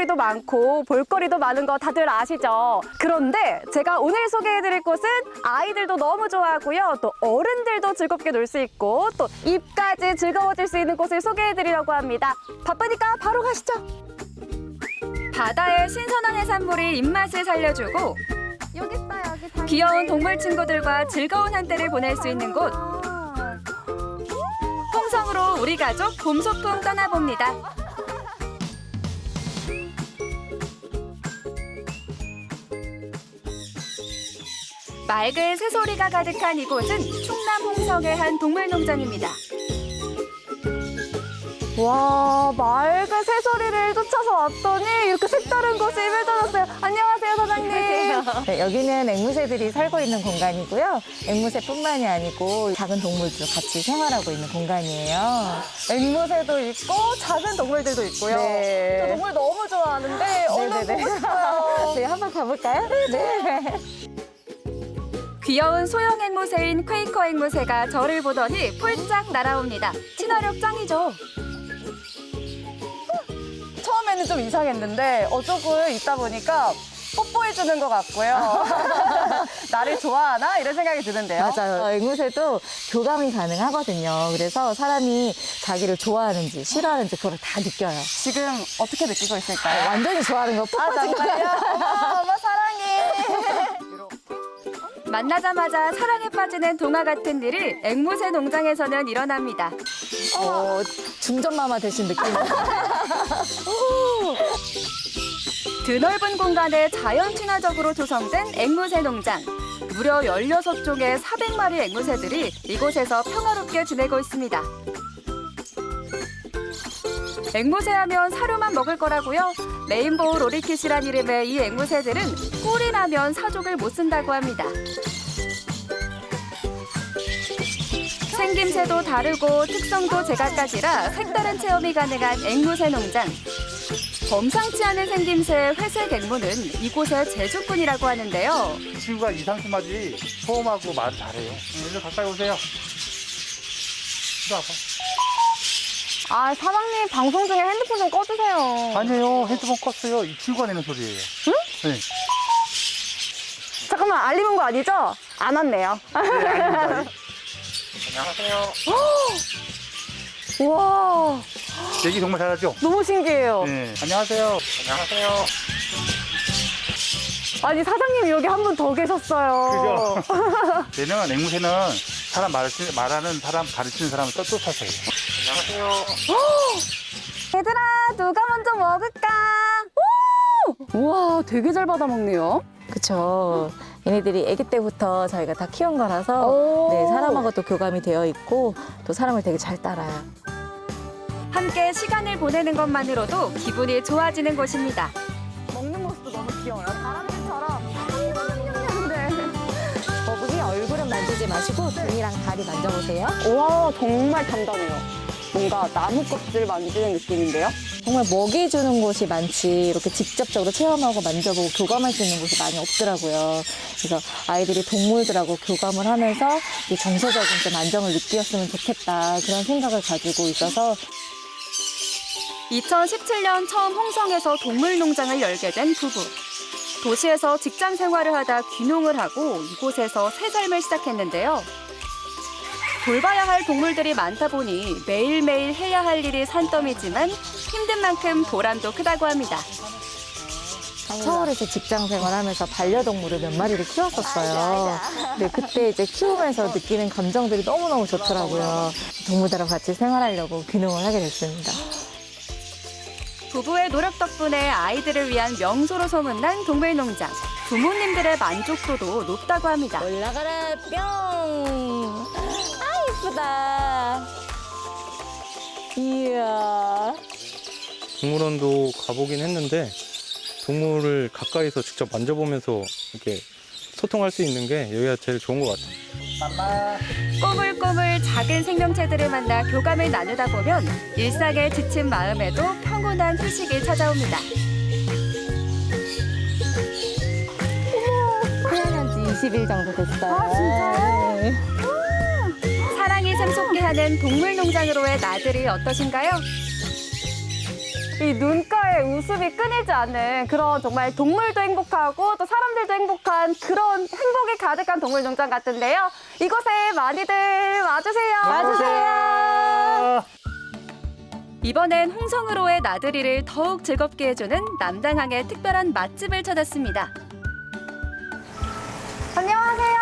먹거리도 많고 볼거리도 많은 거 다들 아시죠? 그런데 제가 오늘 소개해드릴 곳은 아이들도 너무 좋아하고요. 또 어른들도 즐겁게 놀 수 있고 또 입까지 즐거워질 수 있는 곳을 소개해드리려고 합니다. 바쁘니까 바로 가시죠. 바다의 신선한 해산물이 입맛을 살려주고 여기 있어, 여기. 귀여운 동물 친구들과 즐거운 한때를 보낼 수 있는 곳. 홍성으로 우리 가족 봄 소풍 떠나봅니다. 맑은 새소리가 가득한 이곳은 충남 홍성의 한 동물농장입니다. 와, 맑은 새소리를 쫓아서 왔더니 이렇게 색다른 곳이 펼쳐졌어요. 안녕하세요, 사장님. 네, 여기는 앵무새들이 살고 있는 공간이고요. 앵무새뿐만이 아니고 작은 동물도 같이 생활하고 있는 공간이에요. 앵무새도 있고 작은 동물들도 있고요. 네. 저 동물 너무 좋아하는데 얼른 네네네. 보고 싶어요. 네, 한번 가볼까요? 네. 귀여운 소형 앵무새인 퀘이커 앵무새가 저를 보더니 폴짝 날아옵니다. 친화력 짱이죠. 처음에는 좀 이상했는데 조금 있다 보니까 뽀뽀해주는 것 같고요. 나를 좋아하나? 이런 생각이 드는데요. 맞아요. 앵무새도 교감이 가능하거든요. 그래서 사람이 자기를 좋아하는지 싫어하는지 그걸 다 느껴요. 지금 어떻게 느끼고 있을까요? 완전히 좋아하는 거 푹 빠진 거 정말요? 엄마 사랑해. 만나자마자 사랑에 빠지는 동화 같은 일이 앵무새 농장에서는 일어납니다. 중전마마 되신 느낌. 드넓은 공간에 자연 친화적으로 조성된 앵무새 농장. 무려 16종의 400마리 앵무새들이 이곳에서 평화롭게 지내고 있습니다. 앵무새 하면 사료만 먹을 거라고요? 레인보우 로리킷이란 이름의 이 앵무새들은 꿀이 나면 사족을 못 쓴다고 합니다. 생김새도 다르고 특성도 제각각이라 색다른 체험이 가능한 앵무새 농장. 범상치 않은 생김새의 회색 앵무는 이곳의 제주꾼이라고 하는데요. 친구가 이상심하지 소음하고 말 잘해요. 일로 가까이 오세요. 이리 와봐. 아, 사장님 방송 중에 핸드폰 좀 꺼주세요. 아니에요. 핸드폰 껐어요. 이 친구가 내는 소리예요. 응? 네. 잠깐만, 알림 온 거 아니죠? 안 왔네요. 네, 아닙니다. 안녕하세요. 우와, 얘기 정말 잘하죠? 너무 신기해요. 네. 안녕하세요. 안녕하세요. 아니, 사장님 여기 한 분 더 계셨어요. 그죠? 네 명은 앵무새는 사람 말하는 사람 가르치는 사람을 쫓아서요. 안녕하세요. 얘들아, 누가 먼저 먹을까? 오! 우와, 되게 잘 받아먹네요. 그쵸. 얘네들이 아기 때부터 저희가 다 키운 거라서 오. 네, 사람하고 또 교감이 되어 있고 또 사람을 되게 잘 따라요. 함께 시간을 보내는 것만으로도 기분이 좋아지는 곳입니다. 먹는 모습도 너무 귀여워요. 다람쥐처럼. 네. 거북이 얼굴은 만지지 마시고 등이랑 다리 만져보세요. 우와, 정말 단단해요. 뭔가 나무 껍질 만지는 느낌인데요? 정말 먹이 주는 곳이 많지 이렇게 직접적으로 체험하고 만져보고 교감할 수 있는 곳이 많이 없더라고요. 그래서 아이들이 동물들하고 교감을 하면서 이 정서적인 좀 안정을 느꼈으면 좋겠다 그런 생각을 가지고 있어서 2017년 처음 홍성에서 동물농장을 열게 된 부부. 도시에서 직장 생활을 하다 귀농을 하고 이곳에서 새 삶을 시작했는데요. 돌봐야 할 동물들이 많다 보니 매일매일 해야 할 일이 산더미지만 힘든 만큼 보람도 크다고 합니다. 서울에서 직장 생활하면서 반려동물을 몇 마리를 키웠었어요. 근데 그때 이제 키우면서 느끼는 감정들이 너무너무 좋더라고요. 동물들하고 같이 생활하려고 귀농을 하게 됐습니다. 부부의 노력 덕분에 아이들을 위한 명소로 소문난 동물농장. 부모님들의 만족도도 높다고 합니다. 올라가라 뿅! 아 예쁘다. 이야. 동물원도 가보긴 했는데 동물을 가까이서 직접 만져보면서 이렇게 소통할 수 있는 게 여기가 제일 좋은 것 같아요. 꼬물꼬물 작은 생명체들을 만나 교감을 나누다 보면 일상에 지친 마음에도 평온한 휴식이 찾아옵니다. 태어난 지 20일 정도 됐어요. 아, 진짜요? 네. 사랑이 샘솟게 하는 동물농장으로의 나들이 어떠신가요? 이 눈가에 웃음이 끊이지 않는 그런 정말 동물도 행복하고 또 사람들도 행복한 그런 행복이 가득한 동물농장 같은데요. 이곳에 많이들 와주세요. 와주세요. 이번엔 홍성으로의 나들이를 더욱 즐겁게 해주는 남당항의 특별한 맛집을 찾았습니다. 안녕하세요.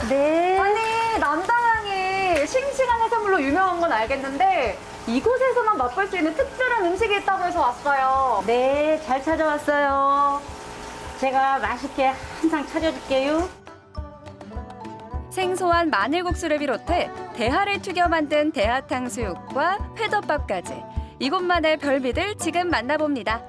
네. 아니, 남당항이 싱싱한 해산물로 유명한 건 알겠는데 이곳에서만 맛볼 수 있는 특별한 음식이 있다고 해서 왔어요. 네, 잘 찾아왔어요. 제가 맛있게 항상 차려줄게요. 생소한 마늘국수를 비롯해 대하를 튀겨 만든 대하탕수육과 회덮밥까지 이곳만의 별미들 지금 만나봅니다.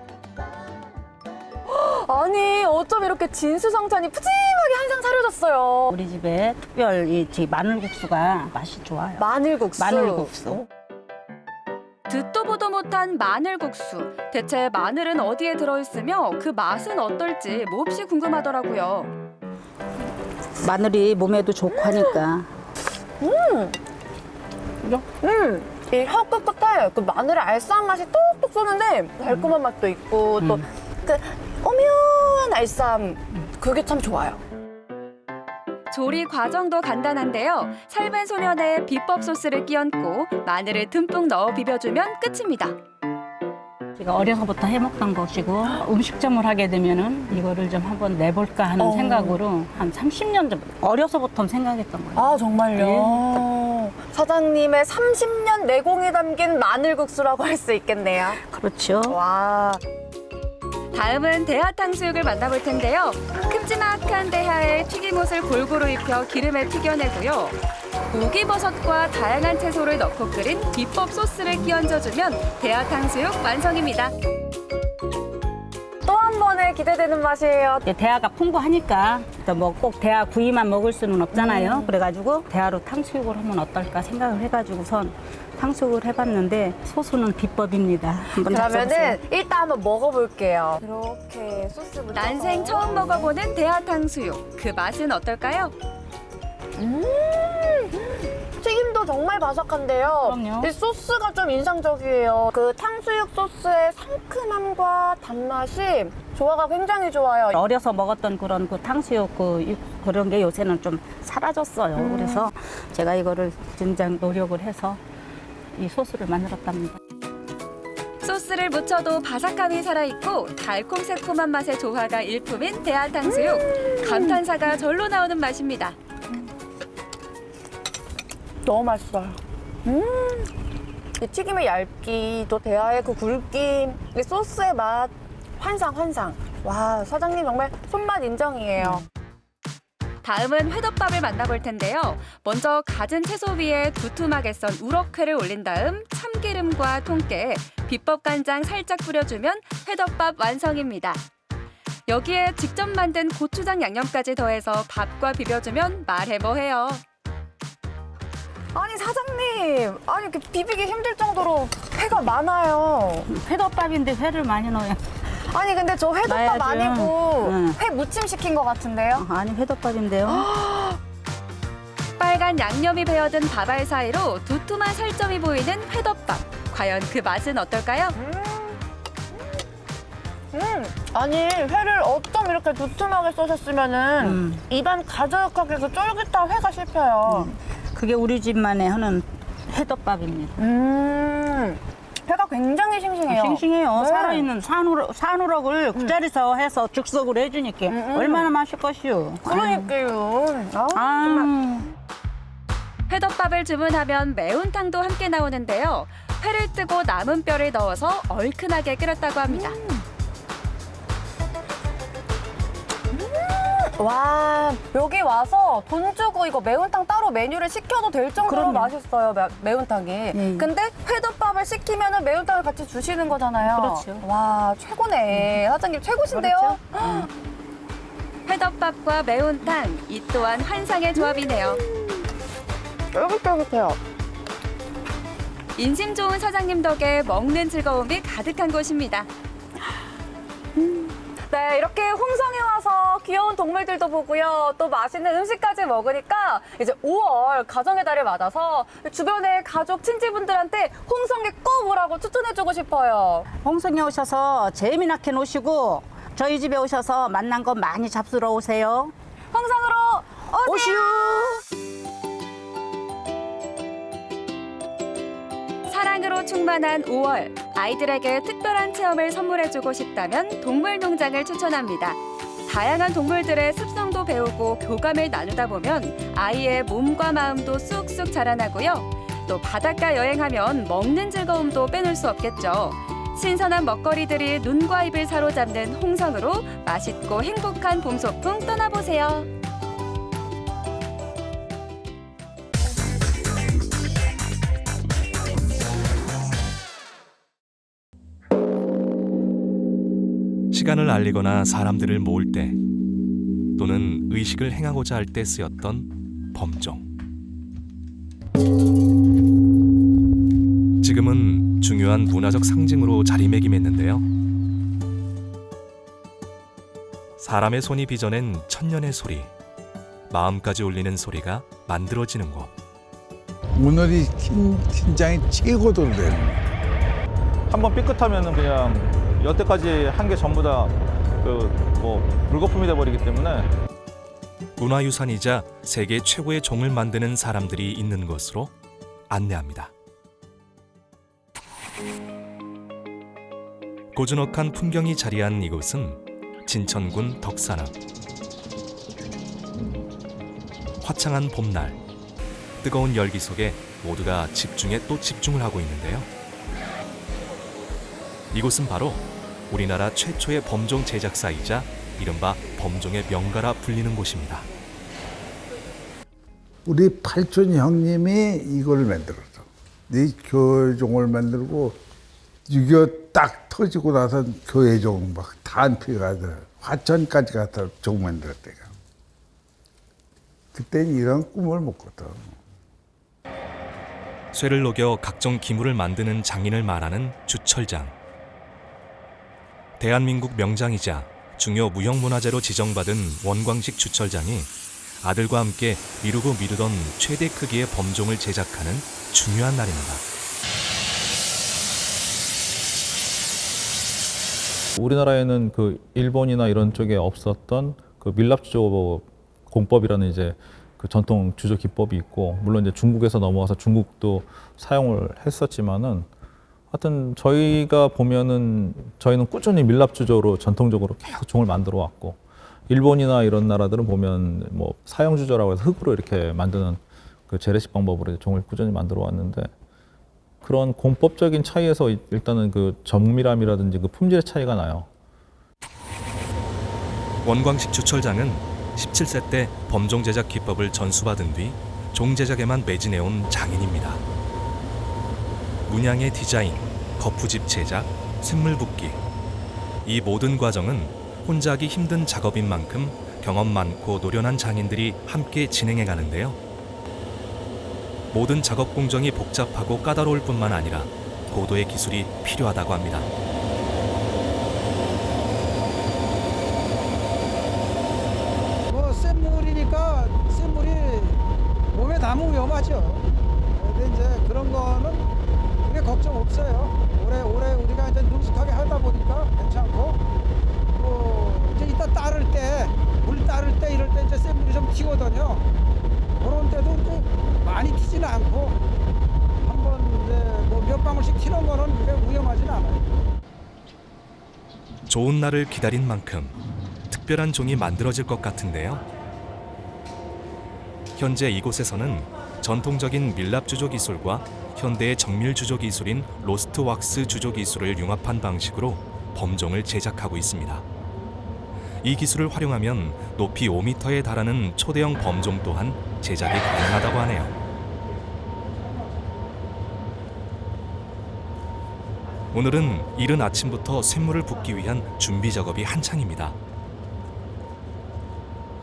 아니, 어쩜 이렇게 진수성찬이 푸짐하게 한 상 차려졌어요. 우리 집에 특별 이 마늘국수가 맛이 좋아요. 마늘국수. 마늘국수. 듣도 보도 못한 마늘국수. 대체 마늘은 어디에 들어있으며 그 맛은 어떨지 몹시 궁금하더라고요. 마늘이 몸에도 좋고 하니까. 이 혀 끝끝에 그 마늘의 알싸한 맛이 톡톡 쏘는데 달콤한 맛도 있고 또 그 오묘한 알싸함 그게 참 좋아요. 조리 과정도 간단한데요. 삶은 소면에 비법 소스를 끼얹고 마늘을 듬뿍 넣어 비벼주면 끝입니다. 제가 어려서부터 해먹던 것이고 음식점을 하게 되면은 이거를 좀 한번 내볼까 하는 생각으로 한 30년 전 어려서부터 생각했던 거예요. 아, 정말요? 사장님의 30년 내공이 담긴 마늘국수라고 할 수 있겠네요. 그렇죠. 와. 다음은 대하탕수육을 만나볼 텐데요. 큼지막한 대하에 튀김옷을 골고루 입혀 기름에 튀겨내고요. 고기버섯과 다양한 채소를 넣고 끓인 비법 소스를 끼얹어주면 대하탕수육 완성입니다. 또 한 번에 기대되는 맛이에요. 이제 대하가 풍부하니까 뭐 꼭 대하 구이만 먹을 수는 없잖아요. 그래가지고 대하로 탕수육을 하면 어떨까 생각을 해가지고선 탕수육을 해봤는데 소스는 비법입니다. 한번 그러면은 잡숴보세요. 일단 한번 먹어볼게요. 이렇게 소스 묻혀서. 난생 처음 먹어보는 대하탕수육. 그 맛은 어떨까요? 튀김도 정말 바삭한데요. 그럼요. 이 소스가 좀 인상적이에요. 그 탕수육 소스의 상큼함과 단맛이 조화가 굉장히 좋아요. 어려서 먹었던 그런 그 탕수육 그런 게 요새는 좀 사라졌어요. 그래서 제가 이거를 진작 노력을 해서 이 소스를 만들었답니다. 소스를 묻혀도 바삭함이 살아있고 달콤새콤한 맛의 조화가 일품인 대하탕수육. 감탄사가 절로 나오는 맛입니다. 너무 맛있어요. 이 튀김의 얇기, 또 대하의 그 굵기, 이 소스의 맛, 환상. 와, 사장님 정말 손맛 인정이에요. 다음은 회덮밥을 만나볼 텐데요. 먼저 갖은 채소 위에 두툼하게 썬 우럭회를 올린 다음 참기름과 통깨, 비법 간장 살짝 뿌려주면 회덮밥 완성입니다. 여기에 직접 만든 고추장 양념까지 더해서 밥과 비벼주면 말해 뭐해요. 아니, 사장님. 아니, 이렇게 비비기 힘들 정도로 회가 많아요. 회덮밥인데 회를 많이 넣어요. 아니, 근데 저 회덮밥 넣어야죠. 아니고 응. 회 무침 시킨 것 같은데요? 아니 회덮밥인데요. 빨간 양념이 배어든 밥알 사이로 두툼한 살점이 보이는 회덮밥. 과연 그 맛은 어떨까요? 아니, 회를 어쩜 이렇게 두툼하게 써셨으면은 입안 가득하게 그 쫄깃한 회가 씹혀요. 그게 우리 집만의 하는 회덮밥입니다. 회가 굉장히 싱싱해요. 싱싱해요. 네. 살아있는 산우럭을 굿자리서 해서 즉석으로 해주니까 얼마나 맛있을 것이요. 그러니까요. 아, 회덮밥을 주문하면 매운탕도 함께 나오는데요. 회를 뜨고 남은 뼈를 넣어서 얼큰하게 끓였다고 합니다. 와, 여기 와서 돈 주고 이거 매운탕 따로 메뉴를 시켜도 될 정도로 그럼요. 맛있어요, 매운탕이. 근데 회덮밥을 시키면 매운탕을 같이 주시는 거잖아요. 그렇죠. 와, 최고네. 사장님 최고신데요? 회덮밥과 매운탕, 이 또한 환상의 조합이네요. 쫄깃쫄깃해요. 인심 좋은 사장님 덕에 먹는 즐거움이 가득한 곳입니다. 네, 이렇게 홍성에 와서 귀여운 동물들도 보고요. 또 맛있는 음식까지 먹으니까 이제 5월 가정의 달을 맞아서 주변의 가족, 친지분들한테 홍성에 꼭 오라고 추천해주고 싶어요. 홍성에 오셔서 재미나게 노시고 저희 집에 오셔서 만난 거 많이 잡수러 오세요. 홍성으로 오세요. 사랑으로 충만한 5월, 아이들에게 특별한 체험을 선물해주고 싶다면 동물농장을 추천합니다. 다양한 동물들의 습성도 배우고 교감을 나누다 보면 아이의 몸과 마음도 쑥쑥 자라나고요. 또 바닷가 여행하면 먹는 즐거움도 빼놓을 수 없겠죠. 신선한 먹거리들이 눈과 입을 사로잡는 홍성으로 맛있고 행복한 봄 소풍 떠나보세요. 시간을 알리거나 사람들을 모을 때 또는 의식을 행하고자 할 때 쓰였던 범종. 지금은 중요한 문화적 상징으로 자리매김했는데요. 사람의 손이 빚어낸 천년의 소리, 마음까지 울리는 소리가 만들어지는 곳. 오늘이 긴장이 최고로 돼요. 한번 삐끗하면은 그냥 여태까지 한 게 전부 다 물거품이 돼버리기 때문에 문화유산이자 세계 최고의 종을 만드는 사람들이 있는 곳으로 안내합니다. 고즈넉한 풍경이 자리한 이곳은 진천군 덕산읍. 화창한 봄날, 뜨거운 열기 속에 모두가 집중에 또 집중을 하고 있는데요. 이곳은 바로 우리나라 최초의 범종 제작사이자 이른바 범종의 명가라 불리는 곳입니다. 우리 팔촌 형님이 이걸 만들었어. 이 교회종을 만들고 6.25 딱 터지고 나서 교회종 막 단피가 화천까지 가서 종 만들었대요. 그때는 이런 꿈을 못 꿨다. 쇠를 녹여 각종 기물을 만드는 장인을 말하는 주철장. 대한민국 명장이자 중요 무형문화재로 지정받은 원광식 주철장이 아들과 함께 미루고 미루던 최대 크기의 범종을 제작하는 중요한 날입니다. 우리나라에는 그 일본이나 이런 쪽에 없었던 그 밀랍주조 공법이라는 이제 그 전통 주조 기법이 있고, 물론 이제 중국에서 넘어와서 중국도 사용을 했었지만은 하여튼 저희가 보면은 저희는 꾸준히 밀랍주조로 전통적으로 계속 종을 만들어 왔고, 일본이나 이런 나라들은 보면 뭐 사형주조라고 해서 흙으로 이렇게 만드는 그 재래식 방법으로 종을 꾸준히 만들어 왔는데, 그런 공법적인 차이에서 일단은 그 정밀함이라든지 그 품질의 차이가 나요. 원광식 주철장은 17세 때 범종 제작 기법을 전수받은 뒤 종 제작에만 매진해온 장인입니다. 문양의 디자인, 거푸집 제작, 쇳물 붓기, 이 모든 과정은 혼자 하기 힘든 작업인 만큼 경험 많고 노련한 장인들이 함께 진행해 가는데요. 모든 작업 공정이 복잡하고 까다로울 뿐만 아니라 고도의 기술이 필요하다고 합니다. 센 물이니까 센 물이 몸에 닿으면 위험하죠. 근데 이제 그런 거는 그게 걱정 없어요. 오래 우리가 이제 능숙하게 하다 보니까 괜찮고, 또 이제 이따 따를 때, 물 따를 때 이럴 때 이제 센 물이 좀 튀거든요. 그런 때도 이제 많이 튀지는 않고, 한번 이제 뭐 몇 방울씩 튀는 거는 그게 위험하진 않아요. 좋은 날을 기다린 만큼 특별한 종이 만들어질 것 같은데요. 현재 이곳에서는 전통적인 밀랍 주조 기술과 현대의 정밀 주조 기술인 로스트 왁스 주조 기술을 융합한 방식으로 범종을 제작하고 있습니다. 이 기술을 활용하면 높이 5m에 달하는 초대형 범종 또한 제작이 가능하다고 하네요. 오늘은 이른 아침부터 쇳물을 붓기 위한 준비 작업이 한창입니다.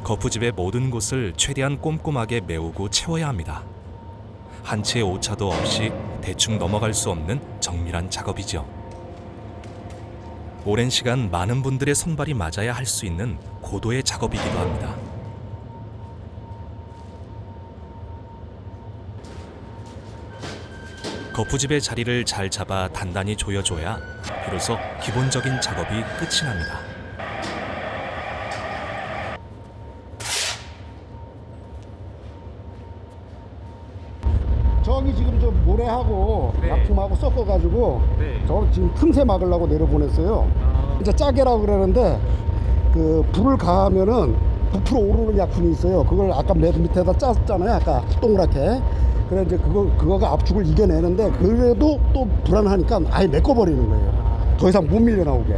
거푸집의 모든 곳을 최대한 꼼꼼하게 메우고 채워야 합니다. 한 치의 오차도 없이 대충 넘어갈 수 없는 정밀한 작업이죠. 오랜 시간 많은 분들의 손발이 맞아야 할 수 있는 고도의 작업이기도 합니다. 거푸집의 자리를 잘 잡아 단단히 조여줘야 비로소 기본적인 작업이 끝이 납니다. 저기 지금 저 모래하고 약품하고 섞어가지고 저 지금 틈새 막으려고 내려보냈어요. 이제 짜게라고 그러는데 그 불을 가하면은 부풀어 오르는 약품이 있어요. 그걸 아까 맨 밑에다 짰잖아요. 아까 동그랗게. 그래 이제 그거가 압축을 이겨내는데 그래도 또 불안하니까 아예 메꿔버리는 거예요. 더 이상 못 밀려 나오게.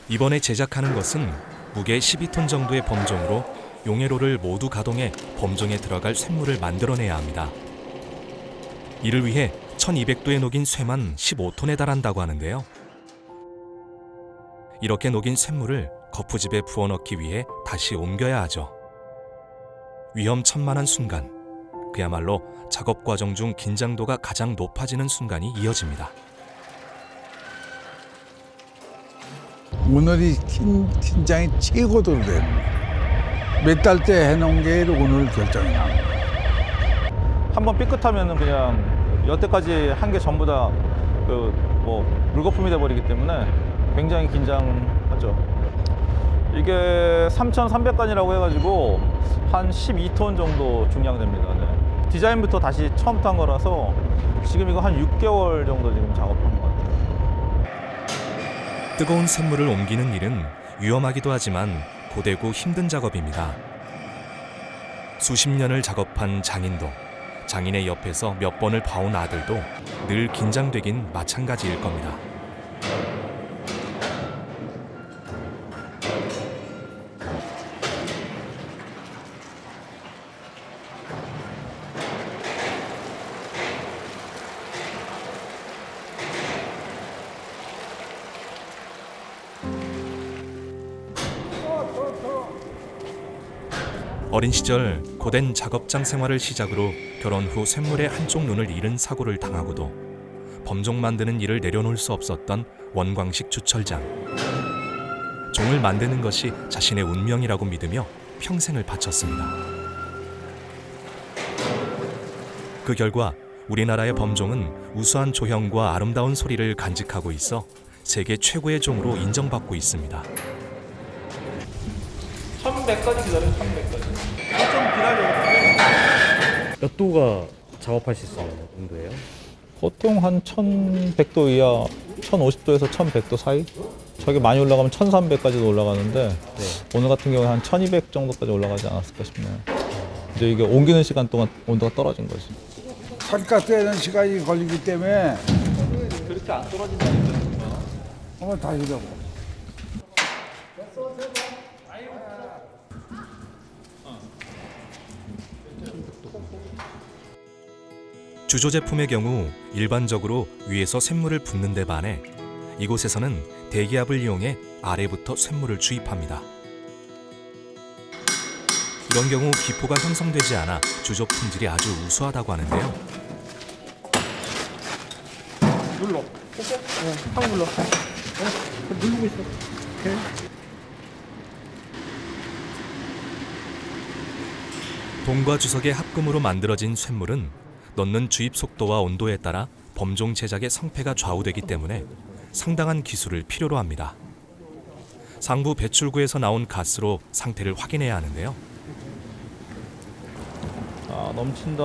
이번에 제작하는 것은 무게 12톤 정도의 범종으로 용해로를 모두 가동해 범종에 들어갈 쇳물을 만들어내야 합니다. 이를 위해 1200도에 녹인 쇠만 15톤에 달한다고 하는데요. 이렇게 녹인 쇳물을 거푸집에 부어넣기 위해 다시 옮겨야 하죠. 위험천만한 순간, 그야말로 작업 과정 중 긴장도가 가장 높아지는 순간이 이어집니다. 오늘이 긴장이 최고로 됩니다. 몇 달째 해놓은 게 오늘 결정이 납니다. 한번 삐끗하면은 그냥 여태까지 한 게 전부 다 그 뭐 물거품이 돼버리기 때문에 굉장히 긴장하죠. 이게 3,300간이라고 해가지고 한 12톤 정도 중량됩니다. 네. 디자인부터 다시 처음부터 한 거라서 지금 이거 한 6개월 정도 지금 작업한 것 같아요. 뜨거운 쇳물을 옮기는 일은 위험하기도 하지만 고되고 힘든 작업입니다. 수십 년을 작업한 장인도, 장인의 옆에서 몇 번을 봐온 아들도 늘 긴장되긴 마찬가지일 겁니다. 어린 시절 고된 작업장 생활을 시작으로 결혼 후 쇳물의 한쪽 눈을 잃은 사고를 당하고도 범종 만드는 일을 내려놓을 수 없었던 원광식 주철장. 종을 만드는 것이 자신의 운명이라고 믿으며 평생을 바쳤습니다. 그 결과 우리나라의 범종은 우수한 조형과 아름다운 소리를 간직하고 있어 세계 최고의 종으로 인정받고 있습니다. 1100까지 기다려요. 1100까지. 좀 기다려요. 몇 도가 작업할 수 있는 온도예요? 보통 한 1100도 이하, 1050도에서 1100도 사이? 저기 많이 올라가면 1300까지도 올라가는데 오늘 같은 경우에 한 1200 정도까지 올라가지 않았을까 싶네요. 이제 이게 옮기는 시간 동안 온도가 떨어진 거지. 살갗되는 시간이 걸리기 때문에 그렇게 안 떨어진다니까. 한번 다시 해보고. 주조 제품의 경우 일반적으로 위에서 쇳물을 붓는 데 반해 이곳에서는 대기압을 이용해 아래부터 쇳물을 주입합니다. 이런 경우 기포가 형성되지 않아 주조 품질이 아주 우수하다고 하는데요. 눌러. 확 눌러. 누르고 있어. 오케이. 동과 주석의 합금으로 만들어진 쇳물은 넣는 주입 속도와 온도에 따라 범종 제작의 성패가 좌우되기 때문에 상당한 기술을 필요로 합니다. 상부 배출구에서 나온 가스로 상태를 확인해야 하는데요. 아, 넘친다.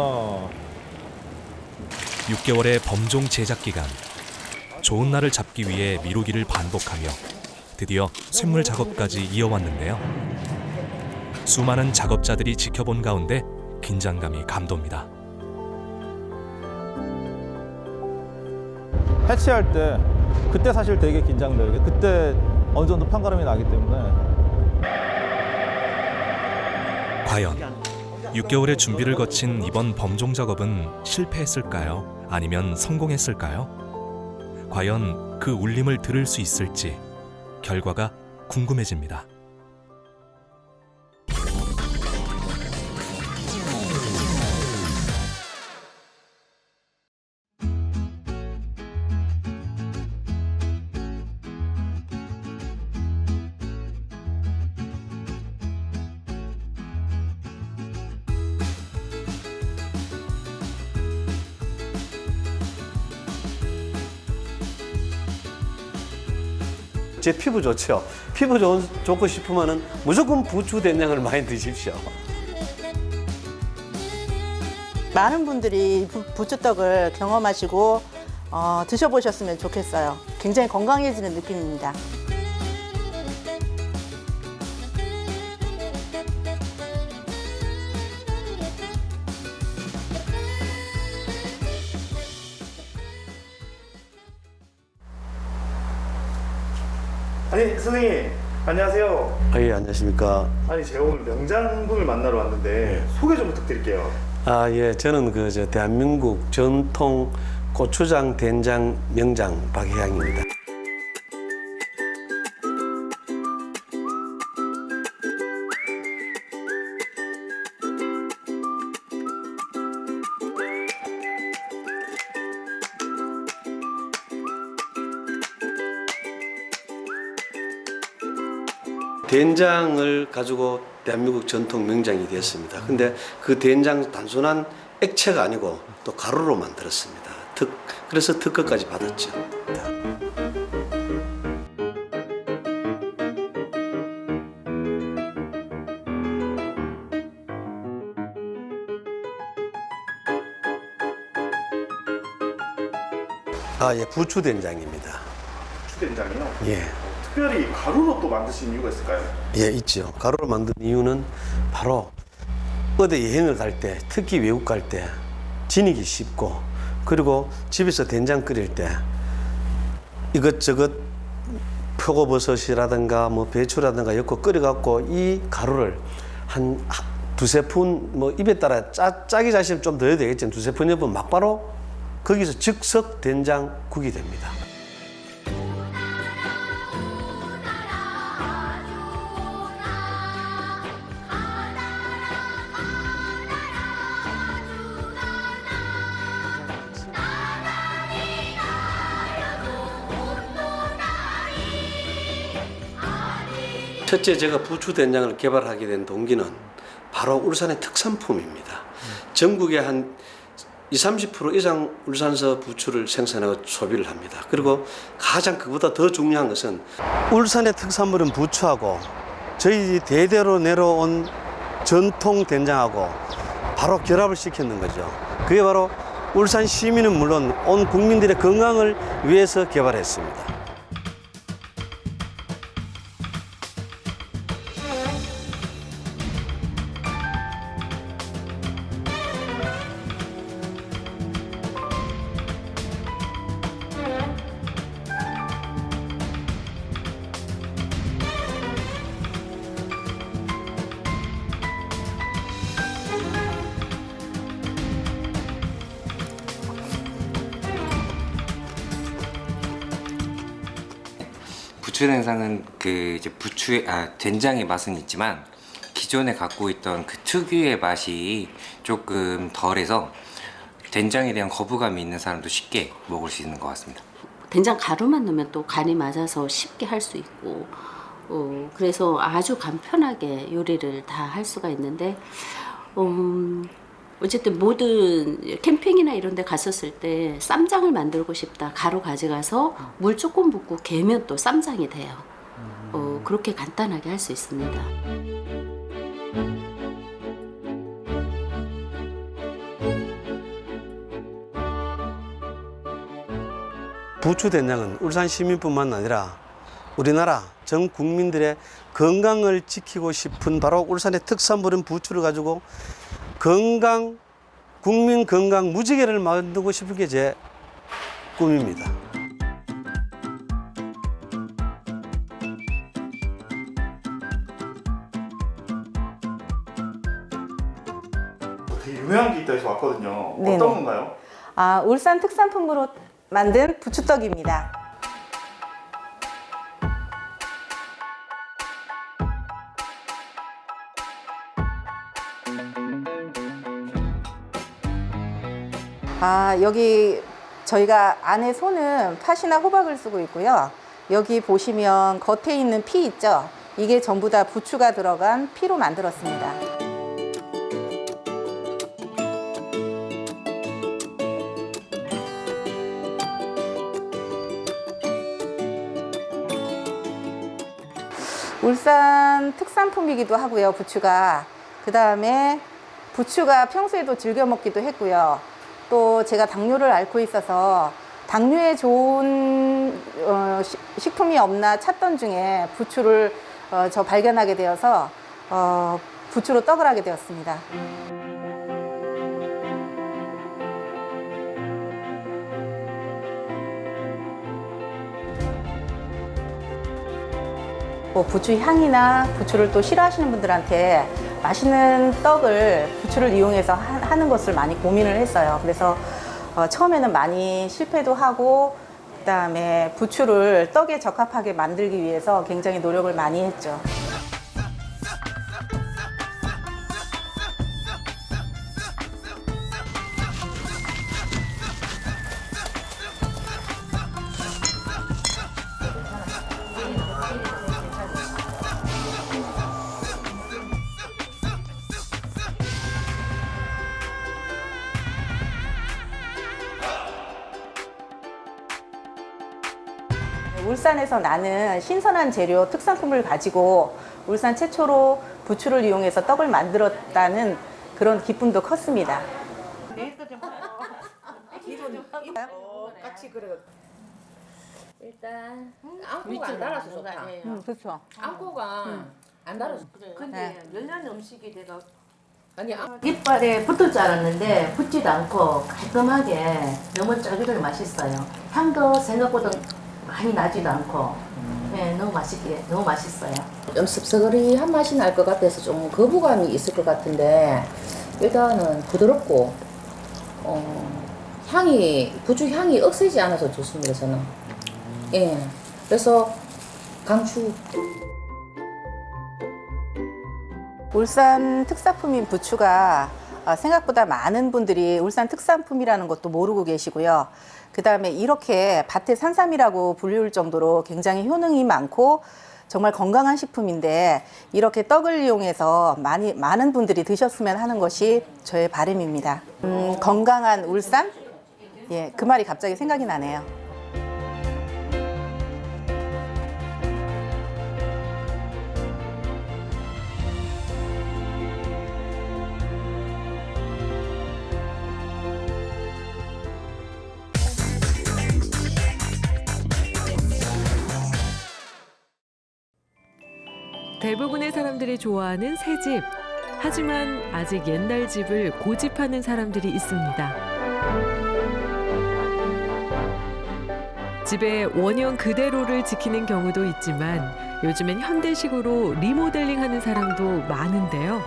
6개월의 범종 제작 기간. 좋은 날을 잡기 위해 미루기를 반복하며 드디어 쇳물 작업까지 이어왔는데요. 수많은 작업자들이 지켜본 가운데 긴장감이 감돕니다. 해체할 때 그때 사실 되게 긴장돼요. 그때 어느 정도 판가름이 나기 때문에. 과연 6개월의 준비를 거친 이번 범종 작업은 실패했을까요? 아니면 성공했을까요? 과연 그 울림을 들을 수 있을지 결과가 궁금해집니다. 제 피부 좋죠. 피부 좋고 싶으면은 무조건 부추 된장을 많이 드십시오. 많은 분들이 부추떡을 경험하시고 드셔보셨으면 좋겠어요. 굉장히 건강해지는 느낌입니다. 아니 선생님 안녕하세요. 예, 안녕하십니까. 아니 제가 오늘 명장군을 만나러 왔는데 소개 좀 부탁드릴게요. 아, 예, 저는 대한민국 전통 고추장 된장 명장 박혜양입니다. 된장을 가지고 대한민국 전통 명장이 되었습니다. 근데 그 된장 단순한 액체가 아니고 또 가루로 만들었습니다. 그래서 특허까지 받았죠. 아, 예, 부추 된장입니다. 부추 된장이요? 예. 특별히 가루로 또 만드신 이유가 있을까요? 예, 있죠. 가루로 만든 이유는 바로 어디 여행을 갈 때, 특히 외국 갈 때 지니기 쉽고, 그리고 집에서 된장 끓일 때 이것저것 표고버섯이라든가 뭐 배추라든가 엮고 끓여갖고 이 가루를 한 두세 푼, 뭐 입에 따라 짜기 자시면 좀 더 해야 되겠지만 두세 푼 넣으면 막바로 거기서 즉석 된장국이 됩니다. 첫째, 제가 부추 된장을 개발하게 된 동기는 바로 울산의 특산품입니다. 전국에 한 20, 30% 이상 울산서 부추를 생산하고 소비를 합니다. 그리고 가장 그보다 더 중요한 것은 울산의 특산물은 부추하고 저희 대대로 내려온 전통 된장하고 바로 결합을 시켰는 거죠. 그게 바로 울산 시민은 물론 온 국민들의 건강을 위해서 개발했습니다. 부추 된장은 이제 된장의 맛은 있지만 기존에 갖고 있던 그 특유의 맛이 조금 덜해서 된장에 대한 거부감이 있는 사람도 쉽게 먹을 수 있는 것 같습니다. 된장 가루만 넣으면 또 간이 맞아서 쉽게 할 수 있고 그래서 아주 간편하게 요리를 다 할 수가 있는데 어쨌든 모든 캠핑이나 이런 데 갔었을 때 쌈장을 만들고 싶다. 가루 가져가서 물 조금 붓고 개면 또 쌈장이 돼요. 그렇게 간단하게 할 수 있습니다. 부추 된장은 울산 시민뿐만 아니라 우리나라 전 국민들의 건강을 지키고 싶은 바로 울산의 특산물인 부추를 가지고 국민 건강 무지개를 만들고 싶은 게 제 꿈입니다. 되게 유명한 게 있다 해서 왔거든요. 네네. 어떤 건가요? 울산 특산품으로 만든 부추떡입니다. 여기 저희가 안에 소는 팥이나 호박을 쓰고 있고요. 여기 보시면 겉에 있는 피 있죠? 이게 전부 다 부추가 들어간 피로 만들었습니다. 울산 특산품이기도 하고요, 부추가. 그 다음에 부추가 평소에도 즐겨 먹기도 했고요. 또 제가 당뇨를 앓고 있어서 당뇨에 좋은 식품이 없나 찾던 중에 부추를 저 발견하게 되어서 부추로 떡을 하게 되었습니다. 부추 향이나 부추를 또 싫어하시는 분들한테 맛있는 떡을 부추를 이용해서 하는 것을 많이 고민을 했어요. 그래서 처음에는 많이 실패도 하고 그다음에 부추를 떡에 적합하게 만들기 위해서 굉장히 노력을 많이 했죠. 울산에서 나는 신선한 재료, 특산품을 가지고 울산 최초로 부추를 이용해서 떡을 만들었다는 그런 기쁨도 컸습니다. 같이 그래. 일단 안고가 안 달아서 좋다. 그렇죠. 안고가 안 달아서. 근데 연한 음식이 내가 아니 이빨에 붙을 줄 알았는데 붙지도 않고 깔끔하게 너무 쫄깃하게 맛있어요. 향도 생각보다 많이 나지도 않고 네, 너무 맛있어요. 좀 씁쓸한 맛이 날 것 같아서 좀 거부감이 있을 것 같은데 일단은 부드럽고 향이 부추 향이 억세지 않아서 좋습니다 저는. 예, 그래서 강추. 울산 특산품인 부추가 생각보다 많은 분들이 울산 특산품이라는 것도 모르고 계시고요. 그 다음에 이렇게 밭의 산삼이라고 불릴 정도로 굉장히 효능이 많고 정말 건강한 식품인데 이렇게 떡을 이용해서 많은 분들이 드셨으면 하는 것이 저의 바람입니다. 건강한 울산? 예, 그 말이 갑자기 생각이 나네요. 대부분의 사람들이 좋아하는 새 집. 하지만 아직 옛날 집을 고집하는 사람들이 있습니다. 집의 원형 그대로를 지키는 경우도 있지만 요즘엔 현대식으로 리모델링하는 사람도 많은데요.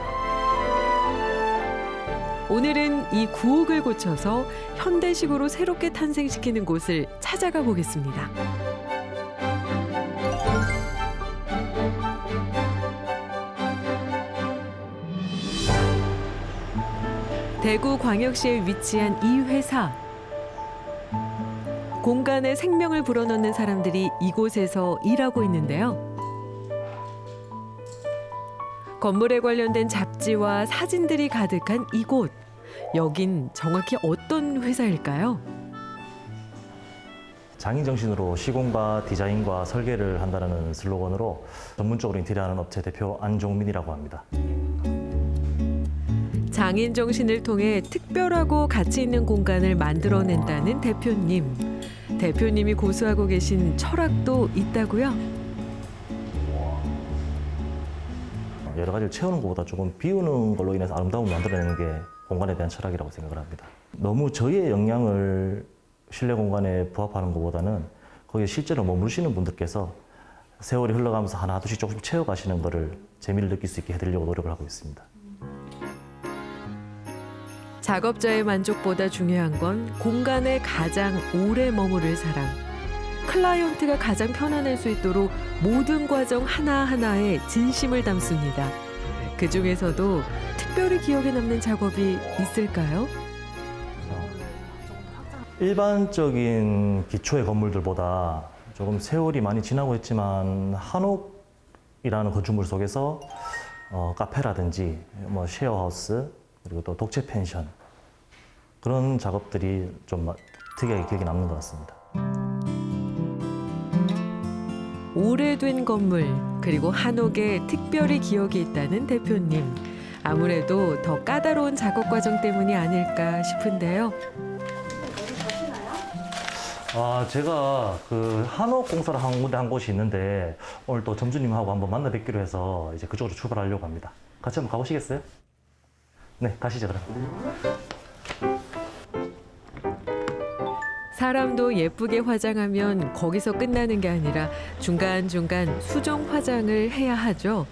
오늘은 이 구옥을 고쳐서 현대식으로 새롭게 탄생시키는 곳을 찾아가 보겠습니다. 대구광역시에 위치한 이 회사. 공간에 생명을 불어넣는 사람들이 이곳에서 일하고 있는데요. 건물에 관련된 잡지와 사진들이 가득한 이곳. 여긴 정확히 어떤 회사일까요? 장인정신으로 시공과 디자인과 설계를 한다는 슬로건으로 전문적으로 인테리어하는 업체 대표 안종민이라고 합니다. 장인 정신을 통해 특별하고 가치 있는 공간을 만들어낸다는 대표님. 대표님이 고수하고 계신 철학도 있다고요? 여러 가지를 채우는 것보다 조금 비우는 걸로 인해서 아름다움을 만들어내는 게 공간에 대한 철학이라고 생각을 합니다. 너무 저희의 역량을 실내 공간에 부합하는 것보다는 거기에 실제로 머무르시는 분들께서 세월이 흘러가면서 하나둘씩 조금씩 채워가시는 거를 재미를 느낄 수 있게 해드리려고 노력을 하고 있습니다. 작업자의 만족보다 중요한 건 공간에 가장 오래 머무를 사람. 클라이언트가 가장 편안할 수 있도록 모든 과정 하나하나에 진심을 담습니다. 그 중에서도 특별히 기억에 남는 작업이 있을까요? 일반적인 기초의 건물들보다 조금 세월이 많이 지나고 있지만 한옥이라는 건축물 속에서 카페라든지 뭐 쉐어하우스 그리고 또 독채 펜션 그런 작업들이 좀 특이하게 기억에 남는 것 같습니다. 오래된 건물 그리고 한옥에 특별히 기억이 있다는 대표님. 아무래도 더 까다로운 작업 과정 때문이 아닐까 싶은데요. 제가 그 한옥 공사를 한 군데 한 곳이 있는데 오늘 또 점주님하고 한번 만나 뵙기로 해서 이제 그쪽으로 출발하려고 합니다. 같이 한번 가보시겠어요? 네, 가시죠 그럼. 사람도 예쁘게 화장하면 거기서 끝나는 게 아니라 중간중간 수정 화장을 해야 하죠.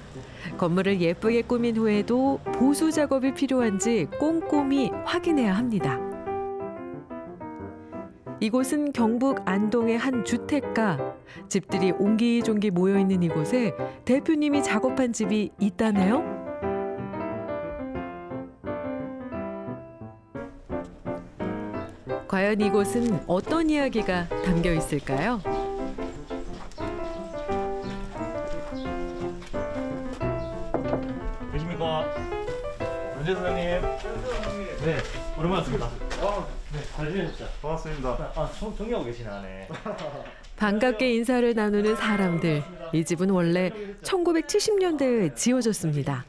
건물을 예쁘게 꾸민 후에도 보수 작업이 필요한지 꼼꼼히 확인해야 합니다. 이곳은 경북 안동의 한 주택가. 집들이 옹기종기 모여있는 이곳에 대표님이 작업한 집이 있다네요. 과연 이곳은 어떤 이야기가 담겨 있을까요? 계십니까? 윤재 사장님. 네, 오랜만이었습니다. 네, 잘 지내셨죠? 반갑습니다. 정리하고 계시네, 안에. 반갑게 인사를 나누는 사람들. 이 집은 원래 1970년대에 지어졌습니다.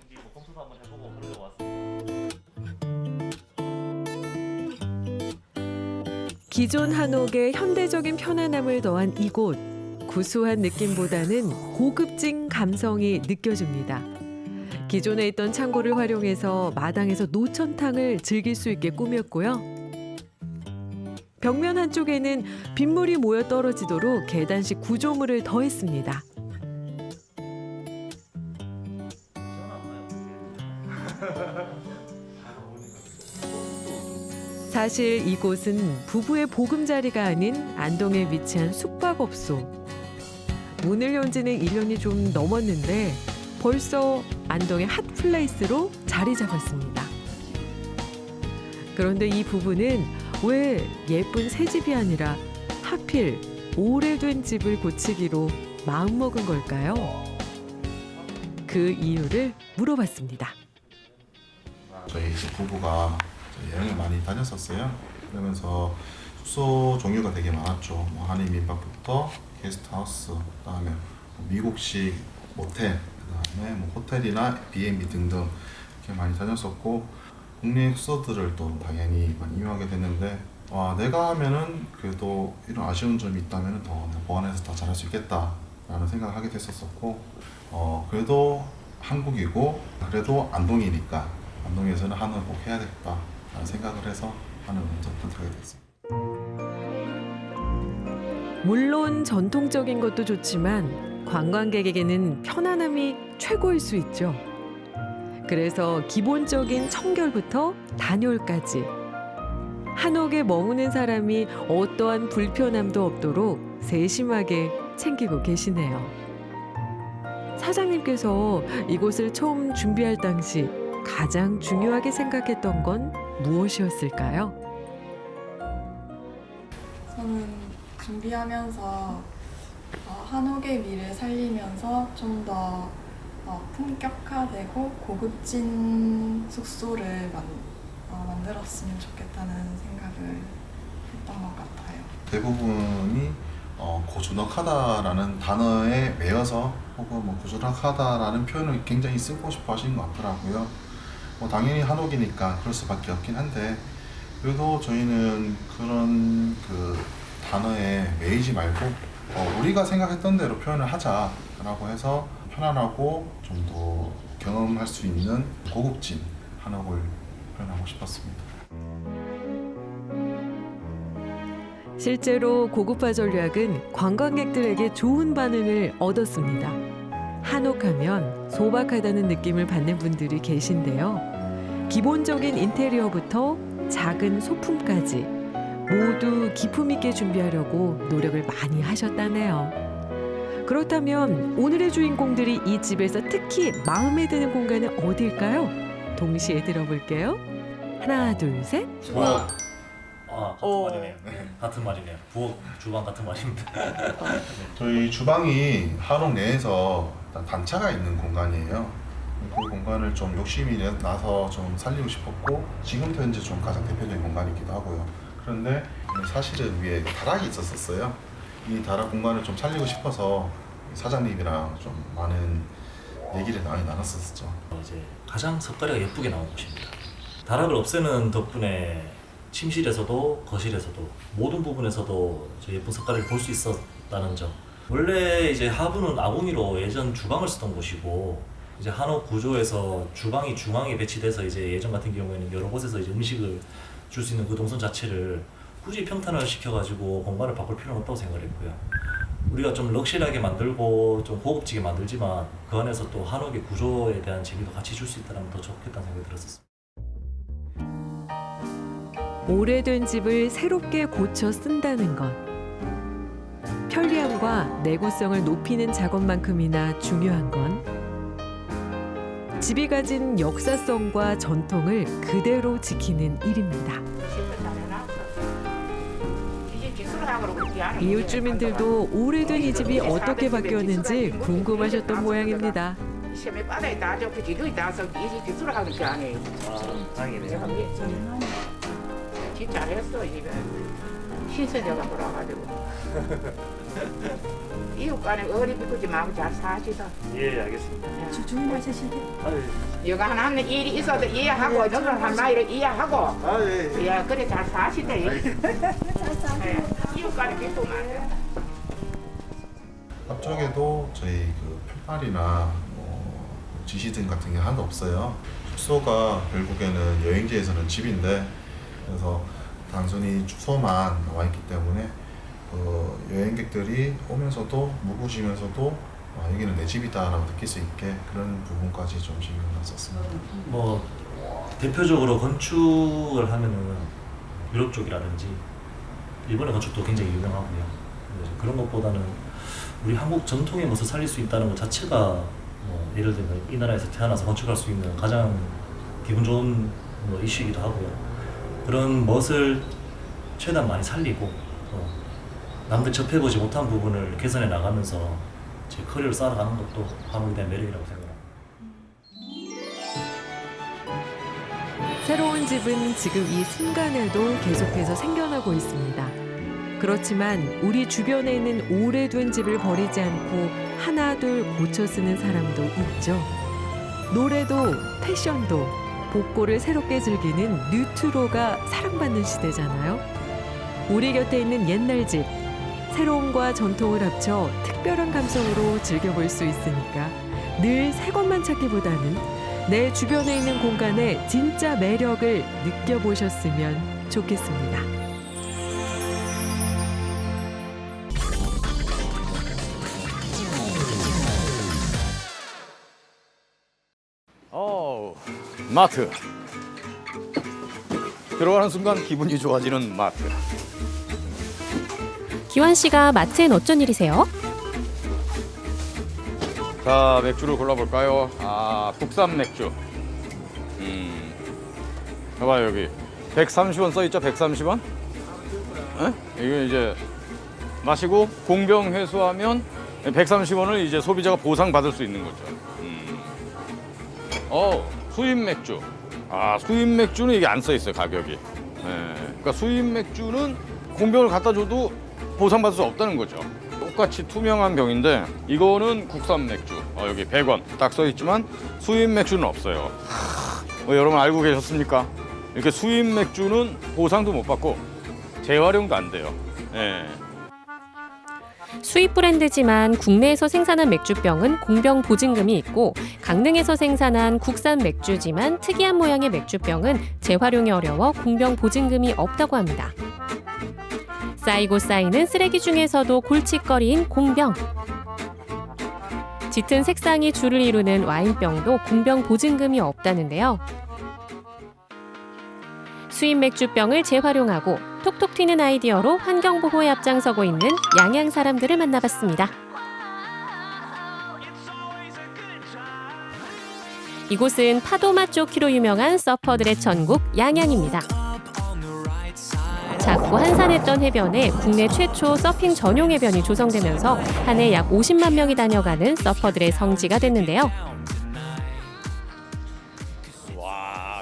기존 한옥에 현대적인 편안함을 더한 이곳. 구수한 느낌보다는 고급진 감성이 느껴집니다. 기존에 있던 창고를 활용해서 마당에서 노천탕을 즐길 수 있게 꾸몄고요. 벽면 한쪽에는 빗물이 모여 떨어지도록 계단식 구조물을 더했습니다. 사실 이곳은 부부의 보금자리가 아닌 안동에 위치한 숙박업소. 문을 연 지는 1년이 좀 넘었는데 벌써 안동의 핫플레이스로 자리 잡았습니다. 그런데 이 부부는 왜 예쁜 새 집이 아니라 하필 오래된 집을 고치기로 마음먹은 걸까요? 그 이유를 물어봤습니다. 저희 부부가 여행을 많이 다녔었어요. 그러면서 숙소 종류가 되게 많았죠. 뭐 한인 민박부터 게스트하우스, 그다음에 미국식 모텔, 그다음에 뭐 호텔이나 B&B 등등 이렇게 많이 다녔었고 국내 숙소들을 또 당연히 많이 이용하게 됐는데 내가 하면은 그래도 이런 아쉬운 점이 있다면 더 보완해서 더 잘할 수 있겠다라는 생각을 하게 됐었고 그래도 한국이고 그래도 안동이니까 안동에서는 한옥을 꼭 해야겠다. 생각을 해서 하는 먼저 선택하게 됐습니다. 물론 전통적인 것도 좋지만 관광객에게는 편안함이 최고일 수 있죠. 그래서 기본적인 청결부터 단열까지 한옥에 머무는 사람이 어떠한 불편함도 없도록 세심하게 챙기고 계시네요. 사장님께서 이곳을 처음 준비할 당시 가장 중요하게 생각했던 건 무엇이었을까요? 저는 준비하면서 한옥의 미를 살리면서 좀 더 품격화되고 고급진 숙소를 만들었으면 좋겠다는 생각을 했던 것 같아요. 대부분이 고즈넉하다라는 단어에 매여서 혹은 뭐 고즈넉하다라는 표현을 굉장히 쓰고 싶어 하시는 것 같더라고요. 당연히 한옥이니까 그럴 수밖에 없긴 한데 그래도 저희는 그런 그 단어에 매이지 말고 우리가 생각했던 대로 표현을 하자라고 해서 편안하고 좀 더 경험할 수 있는 고급진 한옥을 표현하고 싶었습니다. 실제로 고급화 전략은 관광객들에게 좋은 반응을 얻었습니다. 한옥하면 소박하다는 느낌을 받는 분들이 계신데요. 기본적인 인테리어부터 작은 소품까지 모두 기품 있게 준비하려고 노력을 많이 하셨다네요. 그렇다면 오늘의 주인공들이 이 집에서 특히 마음에 드는 공간은 어딜까요? 동시에 들어볼게요. 하나, 둘, 셋. 주방. 같은 말이네요. 같은 말이네요. 부엌, 주방 같은 말입니다. 저희 주방이 한옥 내에서 단차가 있는 공간이에요. 그 공간을 좀 욕심이 나서 좀 살리고 싶었고 지금도 현재 좀 가장 대표적인 공간이기도 하고요. 그런데 사실은 위에 다락이 있었어요. 이 다락 공간을 좀 살리고 싶어서 사장님이랑 좀 많은 얘기를 많이 나눴었죠. 이제 가장 석가래가 예쁘게 나온 곳입니다. 다락을 없애는 덕분에 침실에서도 거실에서도 모든 부분에서도 예쁜 석가래를 볼 수 있었다는 점. 원래 이제 하부는 아궁이로 예전 주방을 쓰던 곳이고 이제 한옥 구조에서 주방이 중앙에 배치돼서 이제 예전 같은 경우에는 여러 곳에서 이제 음식을 줄 수 있는 그 동선 자체를 굳이 평탄을 시켜가지고 공간을 바꿀 필요는 없다고 생각을 했고요. 우리가 좀 럭셔리하게 만들고 좀 고급지게 만들지만 그 안에서 또 한옥의 구조에 대한 재미도 같이 줄 수 있다면 더 좋겠다는 생각이 들었었습니다. 오래된 집을 새롭게 고쳐 쓴다는 것. 편리함과 내구성을 높이는 작업만큼이나 중요한 건 집이 가진 역사성과 전통을 그대로 지키는 일입니다. 이웃 주민들도 오래된 이 집이 어떻게 바뀌었는지 궁금하셨던 모양입니다. 진짜 잘했어 이거 신선자가 돌아가지고 이웃 간에 어리 비꾸지 말고 잘 사시다. 예, 알겠습니다. 주인 하시신데 여가 하나 일이 있어도 이해하고 너는 한 마디를 이해하고 예, 그래 잘 사시다. 이웃 간에 비꾸면 안 돼. 앞쪽에도 저희 그 편말이나 지시등 같은 게 하나도 없어요. 숙소가 결국에는 여행지에서는 집인데 그래서 단순히 주소만 나와 있기 때문에 여행객들이 오면서도 묵으시면서도 여기는 내 집이다라고 느낄 수 있게 그런 부분까지 좀 신경을 썼습니다. 뭐 대표적으로 건축을 하면은 유럽 쪽이라든지 일본의 건축도 굉장히 유명하고요. 그런 것보다는 우리 한국 전통의 멋을 살릴 수 있다는 것 자체가 예를 들면 이 나라에서 태어나서 건축할 수 있는 가장 기분 좋은 이슈이기도 하고요. 그런 멋을 최대한 많이 살리고 남들 접해보지 못한 부분을 개선해 나가면서 제 커리어를 쌓아가는 것도 한옥에 대한 매력이라고 생각합니다. 새로운 집은 지금 이 순간에도 계속해서 생겨나고 있습니다. 그렇지만 우리 주변에 있는 오래된 집을 버리지 않고 하나둘 고쳐 쓰는 사람도 있죠. 노래도 패션도 복고를 새롭게 즐기는 뉴트로가 사랑받는 시대잖아요. 우리 곁에 있는 옛날 집, 새로움과 전통을 합쳐 특별한 감성으로 즐겨볼 수 있으니까 늘 새 것만 찾기보다는 내 주변에 있는 공간의 진짜 매력을 느껴보셨으면 좋겠습니다. 마트. 들어가는 순간 기분이 좋아지는 마트. 기환 씨가 마트엔 어쩐 일이세요? 자, 맥주를 골라볼까요? 국산 맥주. 봐봐요, 여기 130원 써있죠? 130원? 이거 이제 마시고 공병 회수하면 130원을 이제 소비자가 보상받을 수 있는 거죠. 수입 맥주. 수입 맥주는 이게 안 써 있어요, 가격이. 그러니까 수입 맥주는 공병을 갖다 줘도 보상받을 수 없다는 거죠. 똑같이 투명한 병인데 이거는 국산 맥주. 여기 100원 딱 써 있지만 수입 맥주는 없어요. 여러분 알고 계셨습니까? 이렇게 수입 맥주는 보상도 못 받고 재활용도 안 돼요. 수입 브랜드지만 국내에서 생산한 맥주병은 공병 보증금이 있고 강릉에서 생산한 국산 맥주지만 특이한 모양의 맥주병은 재활용이 어려워 공병 보증금이 없다고 합니다. 쌓이고 쌓이는 쓰레기 중에서도 골칫거리인 공병. 짙은 색상이 줄을 이루는 와인병도 공병 보증금이 없다는데요. 수입 맥주병을 재활용하고 톡톡 튀는 아이디어로 환경보호에 앞장서고 있는 양양 사람들을 만나봤습니다. 이곳은 파도맛 좋기로 유명한 서퍼들의 천국 양양입니다. 작고 한산했던 해변에 국내 최초 서핑 전용 해변이 조성되면서 한 해 약 50만 명이 다녀가는 서퍼들의 성지가 됐는데요.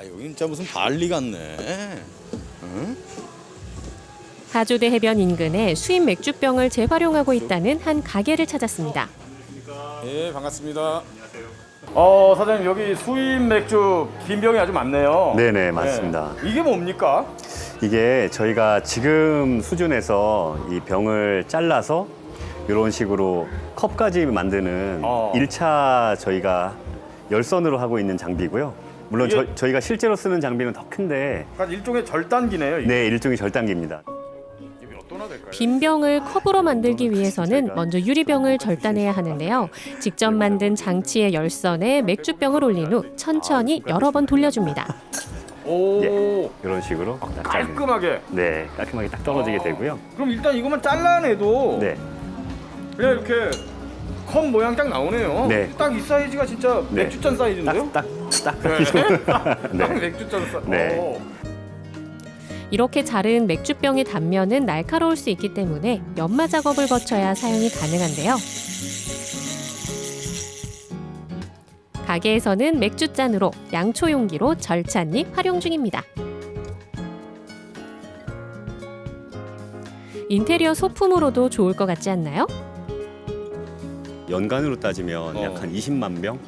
여기 진짜 무슨 발리 같네. 가조대 해변 인근에 수입 맥주병을 재활용하고 있다는 한 가게를 찾았습니다. 예, 반갑습니다. 사장님 여기 수입 맥주 빈 병이 아주 많네요. 네네, 맞습니다. 네. 이게 뭡니까? 이게 저희가 지금 수준에서 이 병을 잘라서 이런 식으로 컵까지 만드는 1차 저희가 열선으로 하고 있는 장비고요. 물론 저희가 실제로 쓰는 장비는 더 큰데. 그러니까 일종의 절단기네요. 이게. 네, 일종의 절단기입니다. 빈 병을 컵으로 만들기 위해서는 먼저 유리병을 절단해야 하는데요. 직접 만든 장치의 열선에 맥주병을 올린 후 천천히 여러 번 돌려줍니다. 오, 예, 이런 식으로 깔끔하게. 네, 깔끔하게 딱 떨어지게 되고요. 그럼 일단 이것만 잘라내도 네, 그냥 이렇게 컵 모양 딱 나오네요. 네. 딱 이 사이즈가 진짜 네. 맥주잔 사이즈인데요? 딱 딱 맥주잔 사이즈. 네. 이렇게 자른 맥주병의 단면은 날카로울 수 있기 때문에 연마 작업을 거쳐야 사용이 가능한데요. 가게에서는 맥주잔으로 양초 용기로 절찬리 활용 중입니다. 인테리어 소품으로도 좋을 것 같지 않나요? 연간으로 따지면 약 한 20만 병.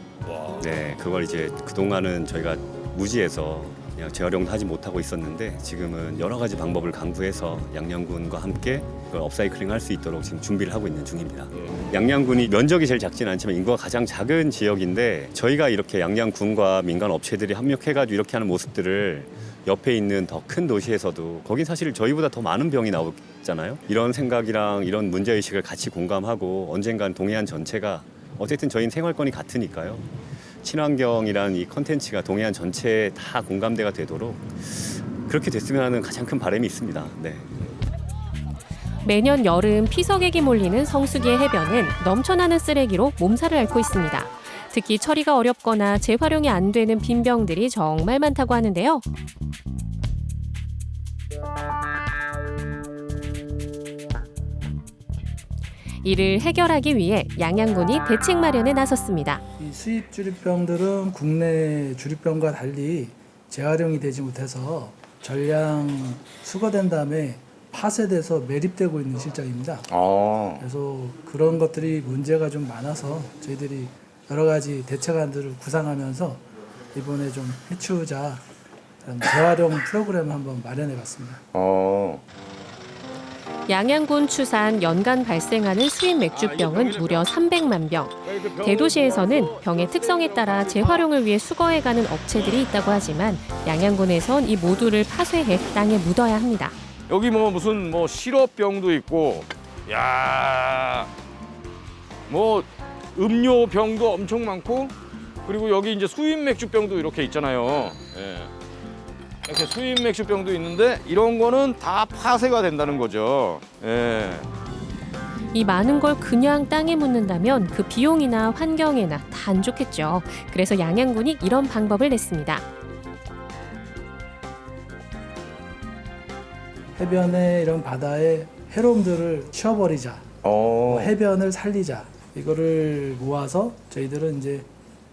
네, 그걸 이제 그동안은 저희가 무지해서 그냥 재활용도 하지 못하고 있었는데 지금은 여러 가지 방법을 강구해서 양양군과 함께 그걸 업사이클링 할 수 있도록 지금 준비를 하고 있는 중입니다. 양양군이 면적이 제일 작지는 않지만 인구가 가장 작은 지역인데 저희가 이렇게 양양군과 민간 업체들이 협력해가지고 이렇게 하는 모습들을 옆에 있는 더 큰 도시에서도 거긴 사실 저희보다 더 많은 병이 나오잖아요. 이런 생각이랑 이런 문제의식을 같이 공감하고 언젠간 동해안 전체가 어쨌든 저희는 생활권이 같으니까요. 친환경이란 이 컨텐츠가 동해안 전체에 다 공감대가 되도록 그렇게 됐으면 하는 가장 큰 바람이 있습니다. 네. 매년 여름 피서객이 몰리는 성수기의 해변은 넘쳐나는 쓰레기로 몸살을 앓고 있습니다. 특히 처리가 어렵거나 재활용이 안 되는 빈병들이 정말 많다고 하는데요. 이를 해결하기 위해 양양군이 대책 마련에 나섰습니다. 이 수입 주류병들은 국내 주류병과 달리 재활용이 되지 못해서 전량 수거된 다음에 파쇄돼서 매립되고 있는 실정입니다. 그래서 그런 것들이 문제가 좀 많아서 저희들이 여러 가지 대책안들을 구상하면서 이번에 좀 해치우자 재활용 프로그램을 한번 마련해봤습니다. 양양군 추산 연간 발생하는 수입 맥주병은 무려 300만 병. 대도시에서는 병의 특성에 따라 재활용을 위해 수거해가는 업체들이 있다고 하지만 양양군에선 이 모두를 파쇄해 땅에 묻어야 합니다. 여기 뭐 무슨 뭐 시럽병도 있고, 야, 뭐 음료병도 엄청 많고, 그리고 여기 이제 수입 맥주병도 이렇게 있잖아요. 예. 이렇게 수입 맥주병도 있는데 이런 거는 다 파쇄가 된다는 거죠. 예. 이 많은 걸 그냥 땅에 묻는다면 그 비용이나 환경에나 다 안 좋겠죠. 그래서 양양군이 이런 방법을 냈습니다. 해변에 이런 바다에 해로움들을 치워버리자. 해변을 살리자. 이거를 모아서 저희들은 이제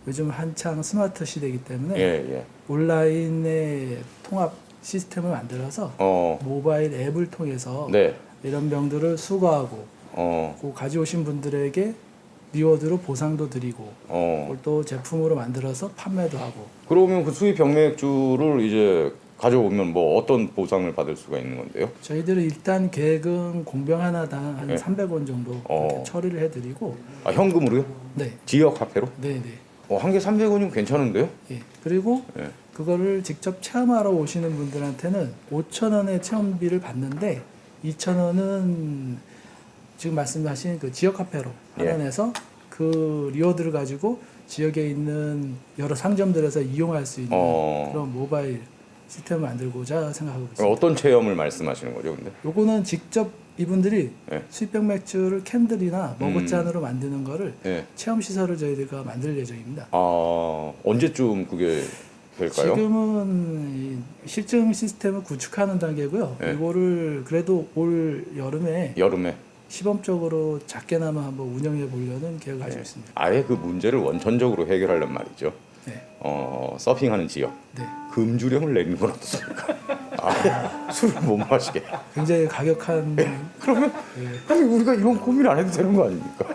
요즘 한창 스마트 시대이기 때문에 온라인의 통합 시스템을 만들어서 모바일 앱을 통해서 이런 병들을 수거하고 그 가져오신 분들에게 리워드로 보상도 드리고 그걸 또 제품으로 만들어서 판매도 하고. 그러면 그 수입 병맥주를 이제 가져오면 뭐 어떤 보상을 받을 수가 있는 건데요? 저희들은 일단 계획은 공병 하나당 한 300원 정도 그렇게 처리를 해드리고. 현금으로요? 네. 지역 화폐로? 네네. 한 개 300원이면 괜찮은데요? 예. 그리고 그거를 직접 체험하러 오시는 분들한테는 5,000원의 체험비를 받는데 2,000원은 지금 말씀하신 그 지역 화폐로 환원해서 그 리워드를 가지고 지역에 있는 여러 상점들에서 이용할 수 있는 그런 모바일 시스템을 만들고자 생각하고 있습니다. 어떤 체험을 말씀하시는 거죠, 근데? 요거는 직접 이분들이 수입병 맥주를 캔들이나 머그잔으로 만드는 거를 체험 시설을 저희들과 만들 예정입니다. 언제쯤 그게 될까요? 지금은 실증 시스템을 구축하는 단계고요. 이거를 그래도 올 여름에 시범적으로 작게나마 한번 운영해 보려는 계획을 가지고 있습니다. 아예 그 문제를 원천적으로 해결하려면 말이죠. 서핑하는 지역 금주령을 내리는 건 어떻습니까? 술을 못 마시게. 굉장히 가격한. 그러면 아니 우리가 이런 고민 안 해도 되는 거 아닙니까?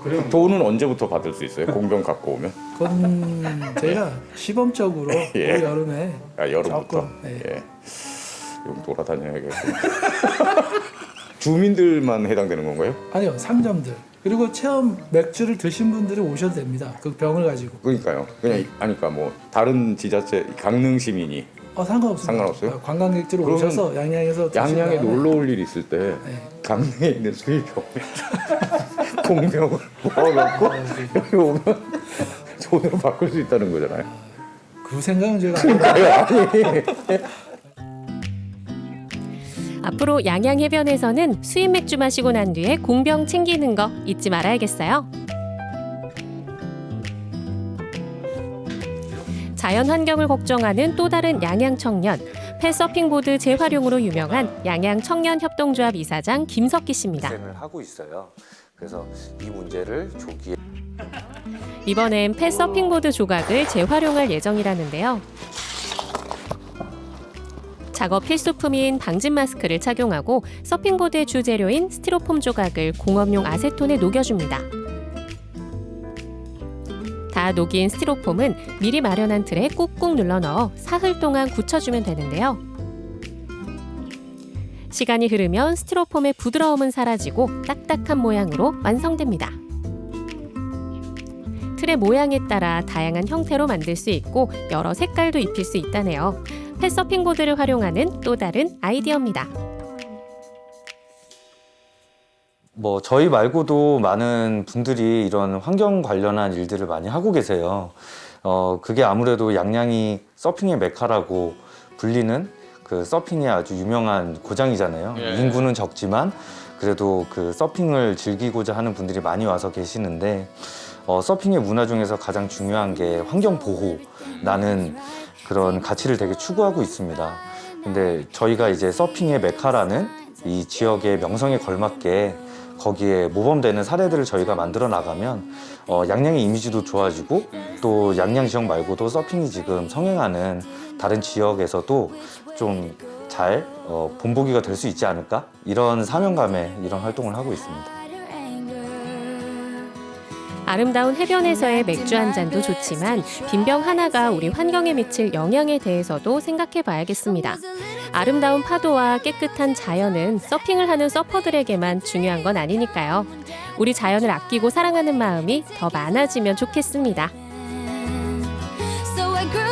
그럼 돈은 언제부터 받을 수 있어요? 공병 갖고 오면? 그건 저희가 시범적으로 예. 올 여름에 여름부터. 조금, 예. 좀 돌아다녀야겠고. 주민들만 해당되는 건가요? 아니요, 상점들 그리고 체험 맥주를 드신 분들이 오셔도 됩니다. 그 병을 가지고. 그러니까요. 그냥 아니까 뭐 다른 지자체 강릉 시민이 상관없습니다. 상관없어요? 관광객들이 그러면 오셔서 양양에서 양양에 드신 다음에 놀러 올 일 있을 때 강릉에 있는 수입병 공병을 모아갖고 여기 오면 돈으로 바꿀 수 있다는 거잖아요. 그 생각은 제가 그러니까요. 앞으로 양양 해변에서는 수입 맥주 마시고 난 뒤에 공병 챙기는 거 잊지 말아야겠어요. 자연 환경을 걱정하는 또 다른 양양 청년, 펫서핑보드 재활용으로 유명한 양양 청년협동조합 이사장 김석기 씨입니다. 고생을 하고 있어요. 그래서 이 문제를 조기에 이번엔 펫서핑보드 조각을 재활용할 예정이라는데요. 작업 필수품인 방진 마스크를 착용하고 서핑보드의 주재료인 스티로폼 조각을 공업용 아세톤에 녹여줍니다. 다 녹인 스티로폼은 미리 마련한 틀에 꾹꾹 눌러 넣어 사흘 동안 굳혀주면 되는데요. 시간이 흐르면 스티로폼의 부드러움은 사라지고 딱딱한 모양으로 완성됩니다. 틀의 모양에 따라 다양한 형태로 만들 수 있고 여러 색깔도 입힐 수 있다네요. 펫서핑보드를 활용하는 또 다른 아이디어입니다. 뭐 저희 말고도 많은 분들이 이런 환경 관련한 일들을 많이 하고 계세요. 그게 아무래도 양양이 서핑의 메카라고 불리는 그 서핑이 아주 유명한 고장이잖아요. 예. 인구는 적지만 그래도 그 서핑을 즐기고자 하는 분들이 많이 와서 계시는데 서핑의 문화 중에서 가장 중요한 게 환경 보호라는 그런 가치를 되게 추구하고 있습니다. 근데 저희가 이제 서핑의 메카라는 이 지역의 명성에 걸맞게 거기에 모범되는 사례들을 저희가 만들어 나가면 양양의 이미지도 좋아지고 또 양양 지역 말고도 서핑이 지금 성행하는 다른 지역에서도 좀 잘 본보기가 될 수 있지 않을까? 이런 사명감에 이런 활동을 하고 있습니다. 아름다운 해변에서의 맥주 한 잔도 좋지만 빈병 하나가 우리 환경에 미칠 영향에 대해서도 생각해 봐야겠습니다. 아름다운 파도와 깨끗한 자연은 서핑을 하는 서퍼들에게만 중요한 건 아니니까요. 우리 자연을 아끼고 사랑하는 마음이 더 많아지면 좋겠습니다. So I grew